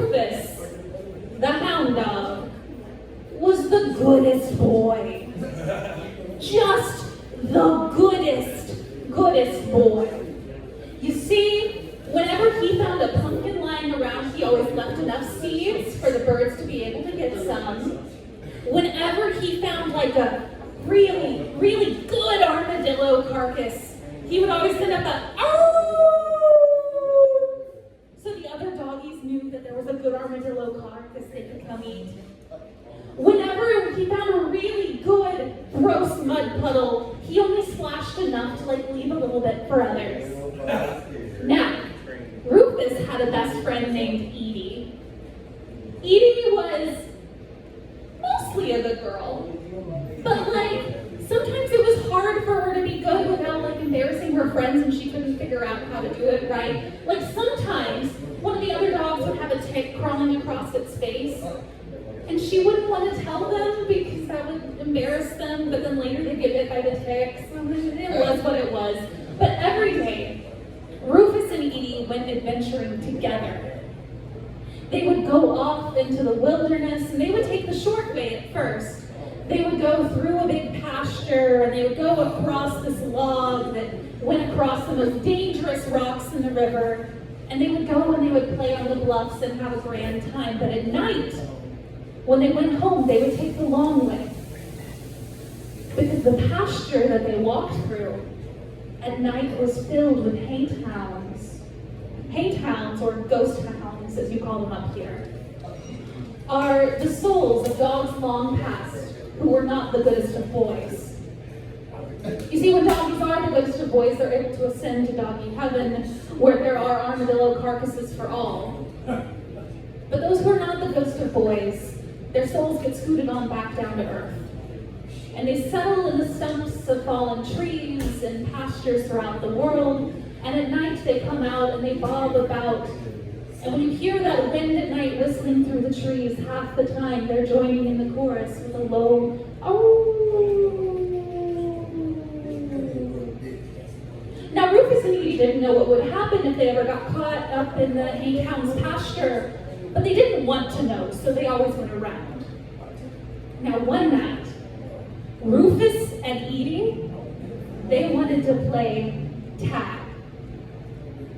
Rufus, the hound dog, was the goodest boy. Just the goodest boy. You see, whenever he found a pumpkin lying around, he always left enough seeds for the birds to be able to get some. Whenever he found like a really, really good armadillo carcass, he would always send up a "oh!" So the other doggies knew that there was a good armadillo carcass they could come eat. Whenever he found a really good, gross mud puddle, he only splashed enough to leave a little bit for others. Now, Rufus had a best friend named Edie. Edie was mostly a good girl, but sometimes it was hard for her to be good without embarrassing her friends and she couldn't figure out how to do it right. Sometimes one of the other dogs would have a tick crawling across its face, and she wouldn't want to tell them because that would embarrass them, but then later they'd get bit by the tick, so it was what it was. But every day, Rufus and Edie went adventuring together. They would go off into the wilderness, and they would take the short way at first. They would go through a big pasture, and they would go across this log that went across the most dangerous rocks in the river, and they would go and they would play on the bluffs and have a grand time. But at night, when they went home, they would take the long way. Because the pasture that they walked through at night was filled with Haint hounds. Haint hounds, or ghost hounds, as you call them up here, are the souls of dogs long past who were not the goodest of boys. You see, when doggies are the goodest of boys, they're able to ascend to doggy heaven, where there are armadillo carcasses for all. But those who are not the goodest of boys, their souls get scooted on back down to earth. And they settle in the stumps of fallen trees and pastures throughout the world, and at night they come out and they bob about. And when you hear that wind at night whistling through the trees, half the time they're joining in the chorus with a low "oh." Now Rufus and Edie didn't know what would happen if they ever got caught up in the Haint hound's pasture, but they didn't want to know, so they always went around. Now one night, Rufus and Edie, they wanted to play tag.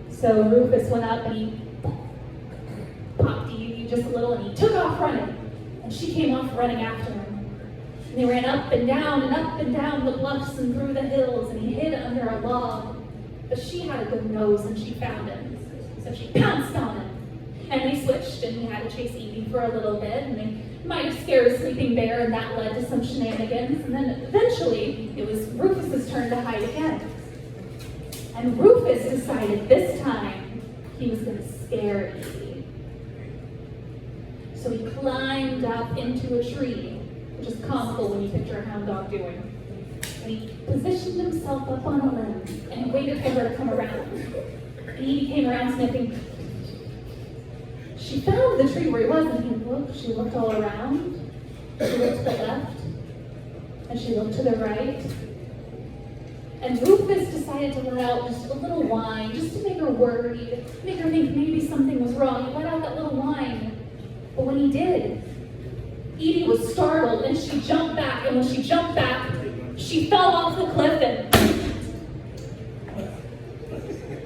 So Rufus went up and he popped Edie just a little and he took off running. And she came off running after him. And they ran up and down the bluffs and through the hills, and he hid under a log. But she had a good nose and she found him. So she pounced on him. And they switched, and he had to chase Edie for a little bit, and they might have scared a sleeping bear, and that led to some shenanigans. And then eventually, it was Rufus's turn to hide again. And Rufus decided this time he was going to scare Edie. So he climbed up into a tree, which is comical when you picture a hound dog doing. And he positioned himself up on a limb, and he waited for her to come around. And Edie came around sniffing. She found the tree where he was, and she looked all around. She looked to the left, and she looked to the right. And Rufus decided to let out just a little whine, just to make her worried, make her think maybe something was wrong. He let out that little whine. But when he did, Edie was startled, and she jumped back, and when she jumped back, she fell off the cliff and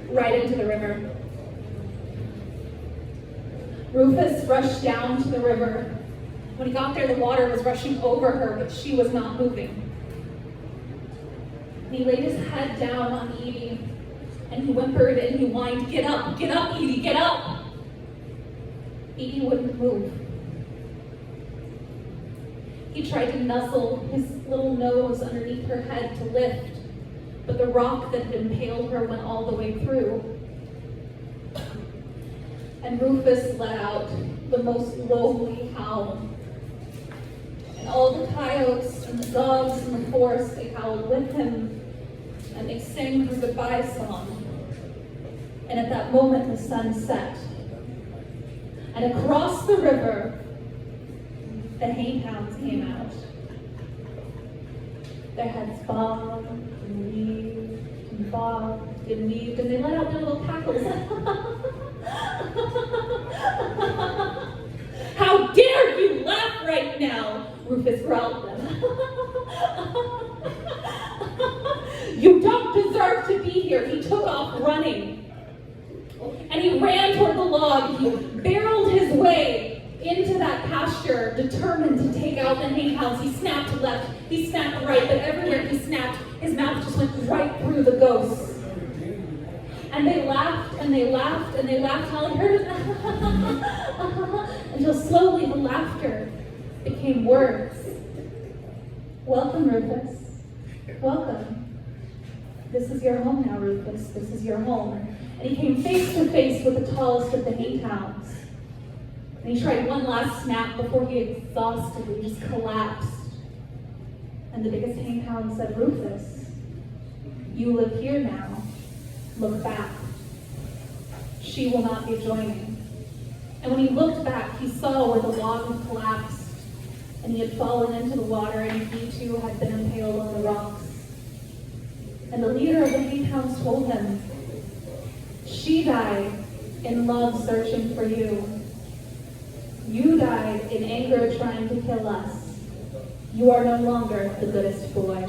right into the river. Rufus rushed down to the river. When he got there, the water was rushing over her, but she was not moving. And he laid his head down on Edie, and he whimpered and he whined, get up, Edie, get up!" Edie wouldn't move. He tried to nuzzle his little nose underneath her head to lift, but the rock that had impaled her went all the way through. And Rufus let out the most lonely howl. And all the coyotes and the dogs in the forest, they howled with him, and they sang her goodbye song. And at that moment, the sun set. And across the river, the Haint hounds came out. Their heads bobbed and weaved and bobbed and weaved, and they let out their little cackles. Rufus growled them. You don't deserve to be here. He took off running. And he ran toward the log. He barreled his way into that pasture, determined to take out the Haint Hounds. He snapped left, he snapped right, but everywhere he snapped, his mouth just went right through the ghosts. And they laughed, and they laughed, and they laughed. Holly heard it. Until slowly the laughter became words. Welcome, Rufus. Welcome. This is your home now, Rufus. This is your home. And he came face to face with the tallest of the Haint Hounds. And he tried one last snap before he exhaustedly just collapsed. And the biggest Haint Hound said, Rufus, you live here now. Look back. She will not be joining. And when he looked back, he saw where the log had collapsed, and he had fallen into the water, and he too had been impaled on the rocks. And the leader of the Haint Hounds told him, she died in love searching for you. You died in anger trying to kill us. You are no longer the goodest boy.